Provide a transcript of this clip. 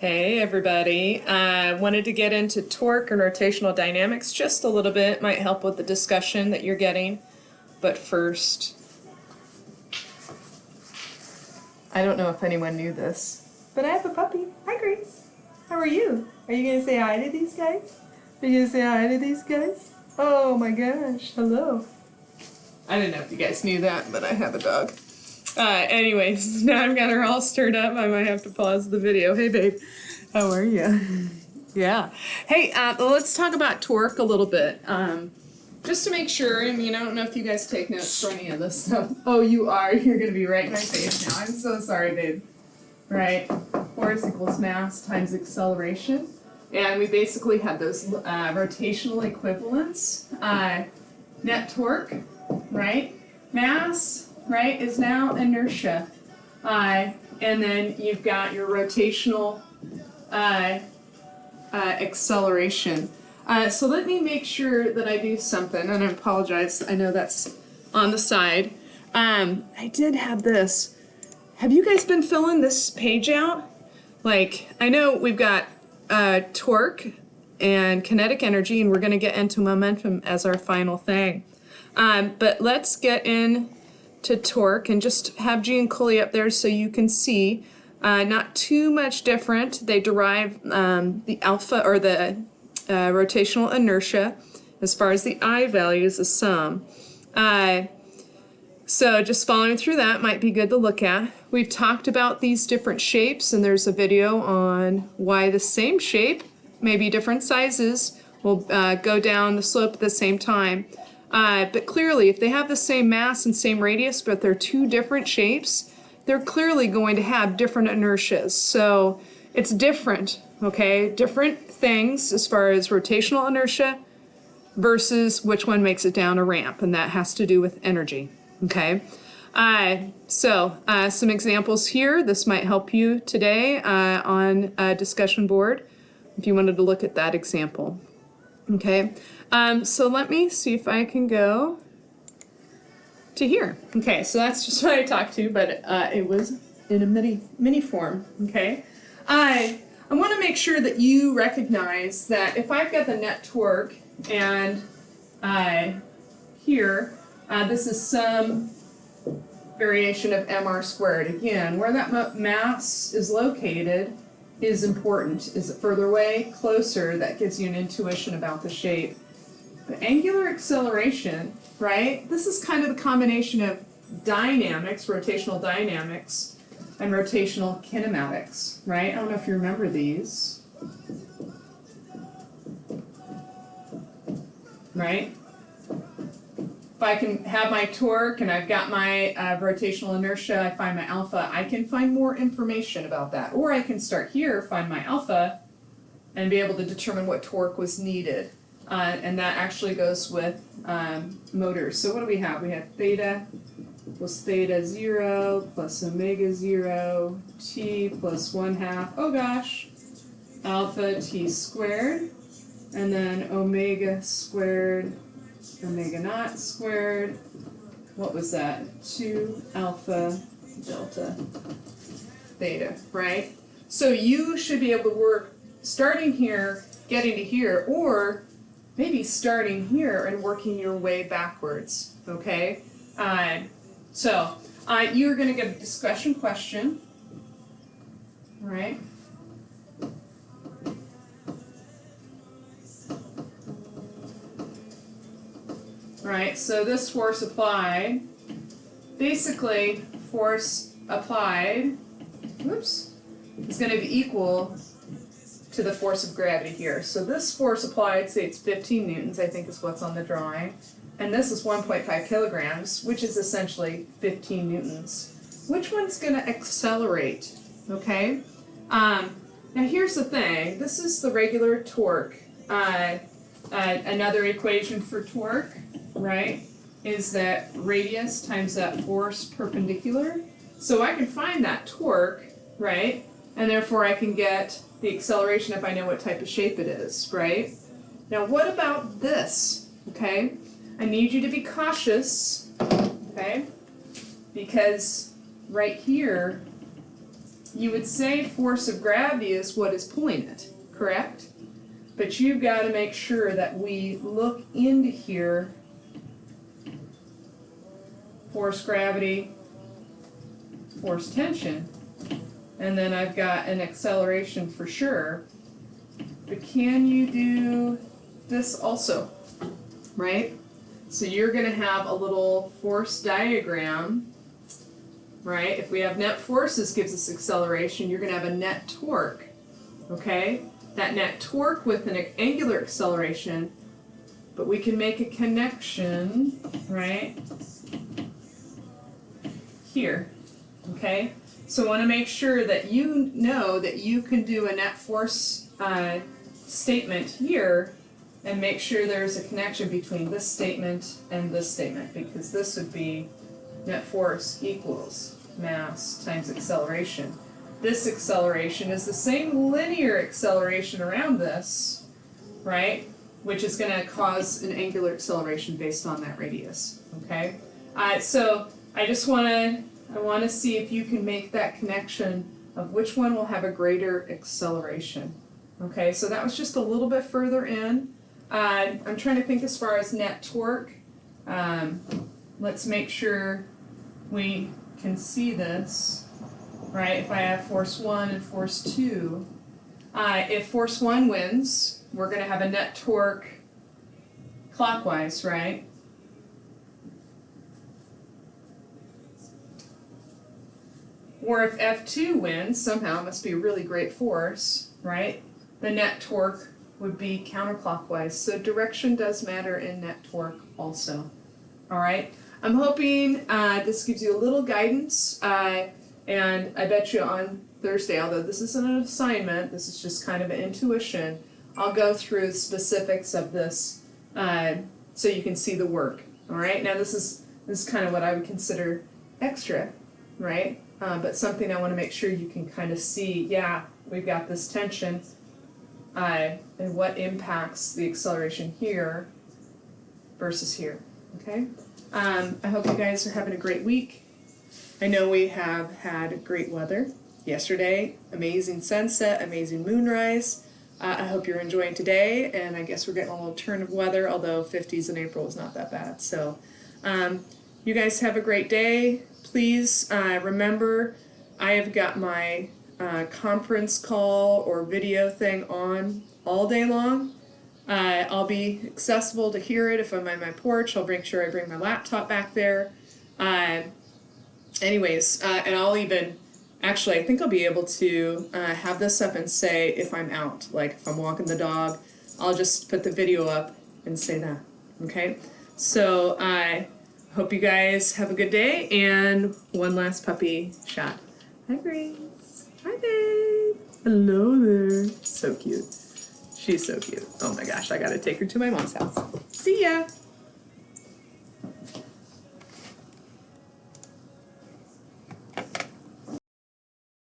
Hey everybody, I wanted to get into torque and rotational dynamics just a little bit, might help with the discussion that you're getting. But first, I don't know if anyone knew this, but I have a puppy. Hi Grace, how are you? Are you gonna say hi to these guys? Are you gonna say hi to these guys? Oh my gosh, hello. I didn't know if you guys knew that, but I have a dog. Anyways, now I've got her all stirred up. I might have to pause the video. Hey, babe. How are you? Yeah. Hey, let's talk about torque a little bit. Just to make sure, I mean, I don't know if you guys take notes for any of this stuff. Oh, you are. You're going to be right in my face now. I'm so sorry, babe. Right. Force equals mass times acceleration. And we basically have those rotational equivalents. Net torque, right? Mass, right, is now inertia. And then you've got your rotational acceleration. So let me make sure that I do something, and I apologize, I know that's on the side. I did have this. Have you guys been filling this page out? Like, I know we've got torque and kinetic energy, and we're going to get into momentum as our final thing. But let's get into torque and just have Giancoli up there so you can see. Not too much different. They derive the alpha or the rotational inertia as far as the I value is the sum. So just following through that might be good to look at. We've talked about these different shapes, and there's a video on why the same shape, maybe different sizes, will go down the slope at the same time. But clearly, if they have the same mass and same radius, but they're two different shapes, they're clearly going to have different inertias. So it's different, okay? Different things as far as rotational inertia versus which one makes it down a ramp, and that has to do with energy, okay? So some examples here. This might help you today on a discussion board if you wanted to look at that example, okay? So let me see if I can go to here. Okay, so that's just what I talked to, but it was in a mini form, okay? I want to make sure that you recognize that if I've got the net torque and here, this is some variation of mr squared. Again, where that mass is located is important. Is it further away, closer? That gives you an intuition about the shape. The angular acceleration, right? This is kind of the combination of dynamics, rotational dynamics, and rotational kinematics, right? I don't know if you remember these. Right? If I can have my torque and I've got my rotational inertia, I find my alpha, I can find more information about that. Or I can start here, find my alpha, and be able to determine what torque was needed. And that actually goes with motors. So what do we have? We have theta plus theta 0 plus omega 0 t plus 1/2, oh gosh, alpha t squared, and then omega squared, omega naught squared, what was that? 2 alpha delta theta, right? So you should be able to work starting here, getting to here, or maybe starting here and working your way backwards, okay? So you're going to get a discussion question, right? Right, so this force applied, basically force applied, whoops, is going to be equal to the force of gravity here. So this force applied, say it's 15 newtons, I think is what's on the drawing, and this is 1.5 kilograms, which is essentially 15 newtons. Which one's going to accelerate, okay? Now here's the thing, this is the regular torque. Another equation for torque, right, is that radius times that force perpendicular. So I can find that torque, right, and therefore I can get the acceleration if I know what type of shape it is, right? Now what about this, okay? I need you to be cautious, okay? Because right here, you would say force of gravity is what is pulling it, correct? But you've got to make sure that we look into here. Force gravity, force tension, and then I've got an acceleration for sure. But can you do this also, right? So you're going to have a little force diagram, right? If we have net forces gives us acceleration, you're going to have a net torque, okay? That net torque with an angular acceleration, but we can make a connection, right, here, okay? So I want to make sure that you know that you can do a net force statement here and make sure there's a connection between this statement and this statement, because this would be net force equals mass times acceleration. This acceleration is the same linear acceleration around this, right? Which is going to cause an angular acceleration based on that radius, okay? So I just want to see if you can make that connection of which one will have a greater acceleration. Okay, so that was just a little bit further in. I'm trying to think as far as net torque. Let's make sure we can see this, right? If I have force 1 and force 2, if force 1 wins, we're going to have a net torque clockwise, right? Or if F2 wins, somehow, it must be a really great force, right? The net torque would be counterclockwise. So direction does matter in net torque also. All right? I'm hoping this gives you a little guidance, and I bet you on Thursday, although this isn't an assignment, this is just kind of an intuition, I'll go through the specifics of this so you can see the work. All right? Now this is kind of what I would consider extra, right? But something I want to make sure you can kind of see, yeah, we've got this tension and what impacts the acceleration here versus here, okay? I hope you guys are having a great week. I know we have had great weather yesterday, amazing sunset, amazing moonrise. I hope you're enjoying today, and I guess we're getting a little turn of weather, although 50s in April is not that bad. So you guys have a great day. Please remember, I have got my conference call or video thing on all day long. I'll be accessible to hear it if I'm on my porch. I'll make sure I bring my laptop back there. Anyways, and I'll even, actually, I think I'll be able to have this up and say if I'm out. Like if I'm walking the dog, I'll just put the video up and say that, okay? So I hope you guys have a good day, and one last puppy shot. Hi, Grace. Hi, babe. Hello there. So cute. She's so cute. Oh my gosh, I gotta take her to my mom's house. See ya.